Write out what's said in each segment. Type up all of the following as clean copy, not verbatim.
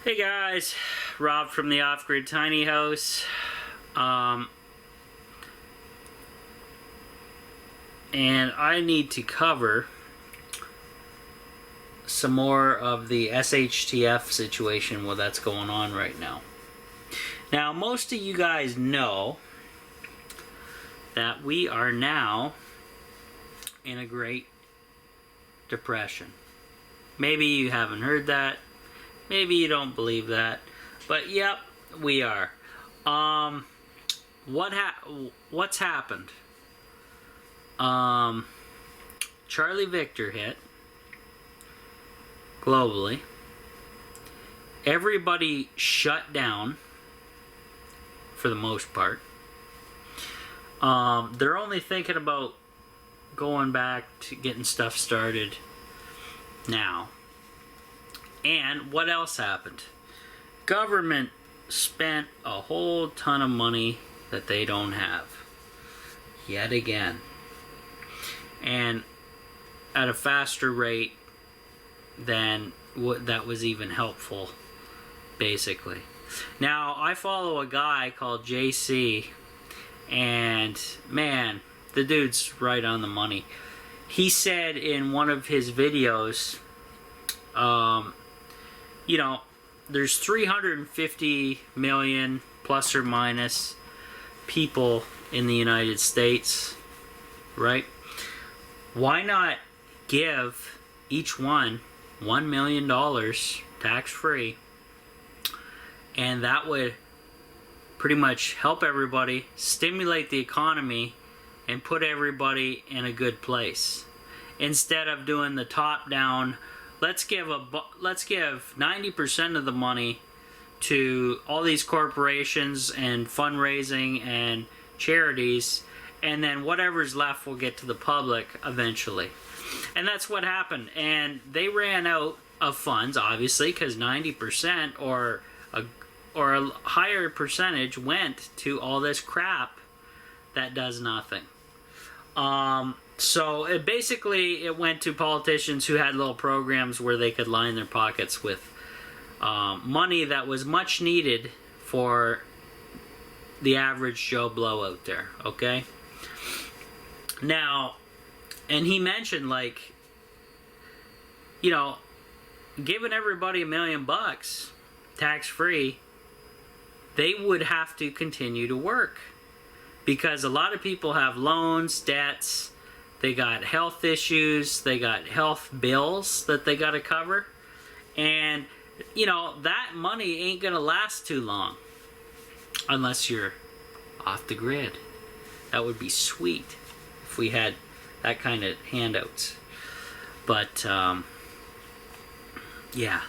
Hey guys, Rob from the Off Grid Tiny House. And I need to cover some more of the SHTF situation that's going on right now. Now, most of you guys know that we are now in a Great Depression. Maybe you haven't heard that. Maybe you don't believe that, but yep, we are. What's happened? Charlie Victor hit globally. Everybody shut down for the most part. They're only thinking about going back to getting stuff started now. And what else happened? Government spent a whole ton of money that they don't have. Yet again. And at a faster rate than what that was even helpful, basically. Now, I follow a guy called JC, and man, the dude's right on the money. He said in one of his videos, you know, there's 350 million plus or minus people in the United States, right? Why not give each one $1 million tax-free? And that would pretty much help everybody, stimulate the economy, and put everybody in a good place. Instead of doing the top-down, let's give 90% of the money to all these corporations and fundraising and charities, and then whatever's left will get to the public eventually. And that's what happened. And they ran out of funds, obviously, because 90% or a higher percentage went to all this crap that does nothing. So it basically went to politicians who had little programs where they could line their pockets with money that was much needed for the average Joe Blow out there, okay? Now, and he mentioned, like, you know, giving everybody $1 million tax-free, they would have to continue to work. Because a lot of people have loans, debts, they got health issues, they got health bills that they got to cover. And, you know, that money ain't going to last too long. Unless you're off the grid. That would be sweet if we had that kind of handouts. But, yeah,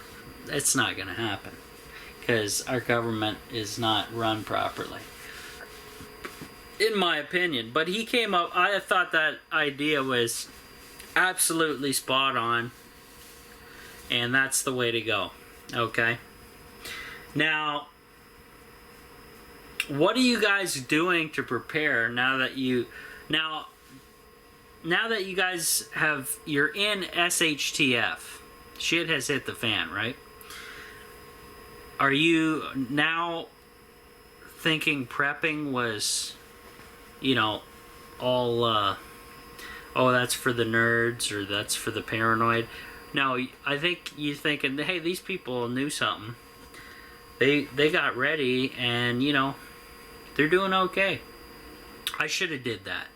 it's not going to happen. Because our government is not run properly, in my opinion. But he came up, I thought that idea was absolutely spot on, and that's the way to go, okay? Now, what are you guys doing to prepare now that you guys you're in SHTF? Shit has hit the fan, right? Are you now thinking prepping was, you know, all, oh, that's for the nerds or that's for the paranoid? No, I think you're thinking, hey, these people knew something. They got ready and, you know, they're doing okay. I should have did that.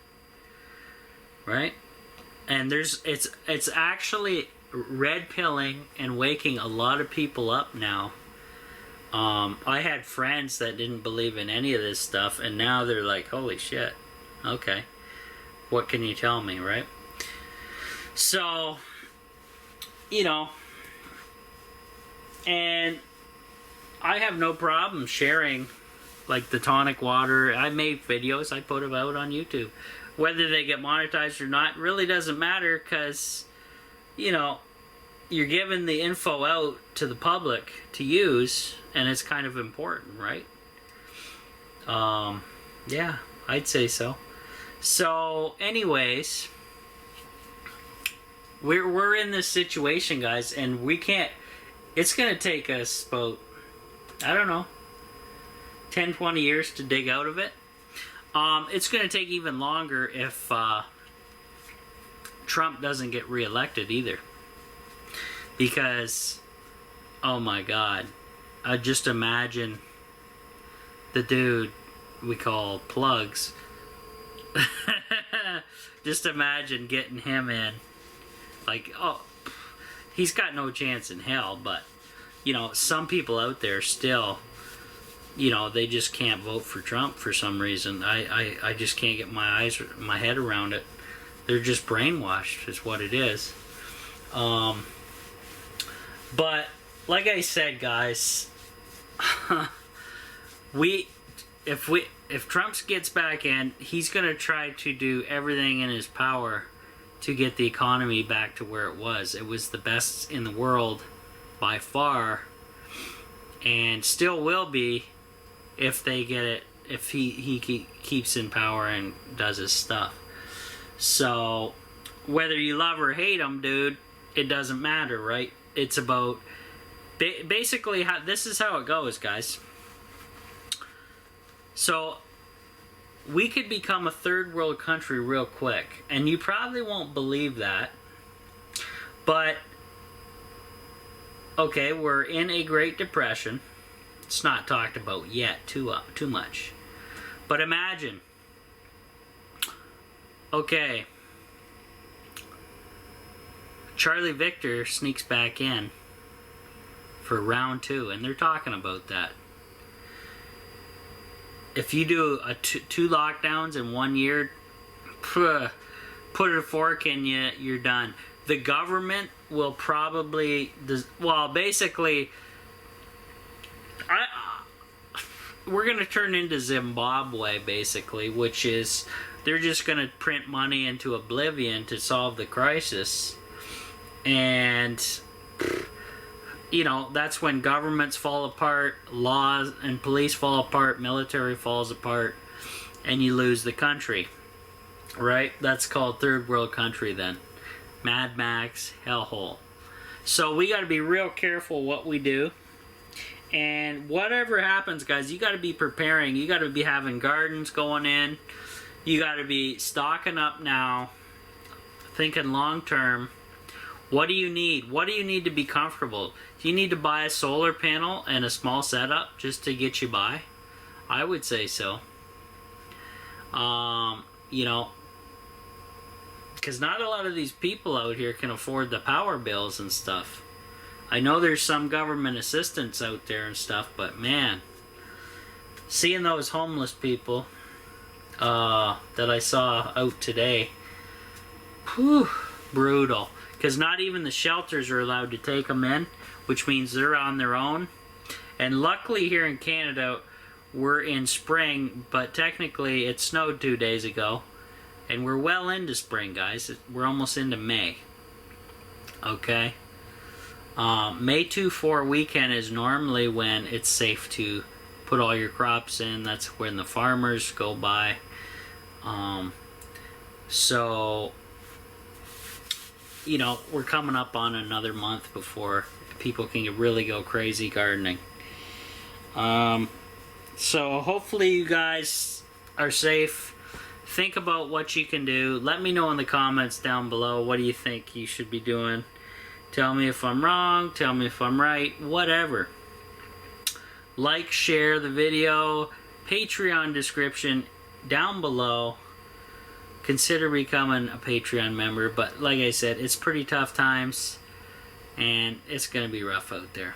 Right? And it's actually red pilling and waking a lot of people up now. I had friends that didn't believe in any of this stuff, and now they're like, holy shit, okay, what can you tell me, right? So, you know, and I have no problem sharing, like, the tonic water. I made videos, I put them out on YouTube. Whether they get monetized or not really doesn't matter, because, you know, you're giving the info out to the public to use, and it's kind of important, right? Yeah, I'd say so. So, anyways, we're in this situation, guys, and we can't. It's gonna take us about I don't know, 10, 20 years to dig out of it. It's going to take even longer if Trump doesn't get reelected either. Because, oh my God, I just imagine the dude we call Plugs. Just imagine getting him in. Like, oh, he's got no chance in hell, but, you know, some people out there still, you know, they just can't vote for Trump for some reason. I just can't get my head around it. They're just brainwashed is what it is. But like I said, guys, if Trump gets back in, he's going to try to do everything in his power to get the economy back to where it was. It was the best in the world by far, and still will be if they get it, if he keeps in power and does his stuff. So whether you love or hate him, dude, it doesn't matter, right? It's about basically how this is how it goes, guys. So we could become a third world country real quick, and you probably won't believe that, but okay, we're in a Great Depression. It's not talked about yet too much, but imagine, okay, Charlie Victor sneaks back in for round 2, and they're talking about that. If you do two lockdowns in 1 year, put a fork in you, you're done. The government will probably, well, basically, we're going to turn into Zimbabwe, basically, which is, they're just going to print money into oblivion to solve the crisis. And, you know, that's when governments fall apart, laws and police fall apart, military falls apart, and you lose the country. Right? That's called third world country then. Mad Max, hellhole. So we got to be real careful what we do. And whatever happens, guys, you got to be preparing. You got to be having gardens going in. You got to be stocking up now, thinking long term. What do you need? What do you need to be comfortable? Do you need to buy a solar panel and a small setup just to get you by? I would say so. You know, because not a lot of these people out here can afford the power bills and stuff. I know there's some government assistance out there and stuff, but man, seeing those homeless people that I saw out today, whew, brutal. Because not even the shelters are allowed to take them in, which means they're on their own. And luckily here in Canada, we're in spring, but technically it snowed 2 days ago. And we're well into spring, guys. We're almost into May. Okay? May 2-4 weekend is normally when it's safe to put all your crops in. That's when the farmers go by. So, you know, we're coming up on another month before people can really go crazy gardening. So hopefully you guys are safe. Think about what you can do. Let me know in the comments down below. What do you think you should be doing? Tell me if I'm wrong. Tell me if I'm right. Whatever. Like, share the video. Patreon description down below. Consider becoming a Patreon member. But like I said, it's pretty tough times. And it's going to be rough out there.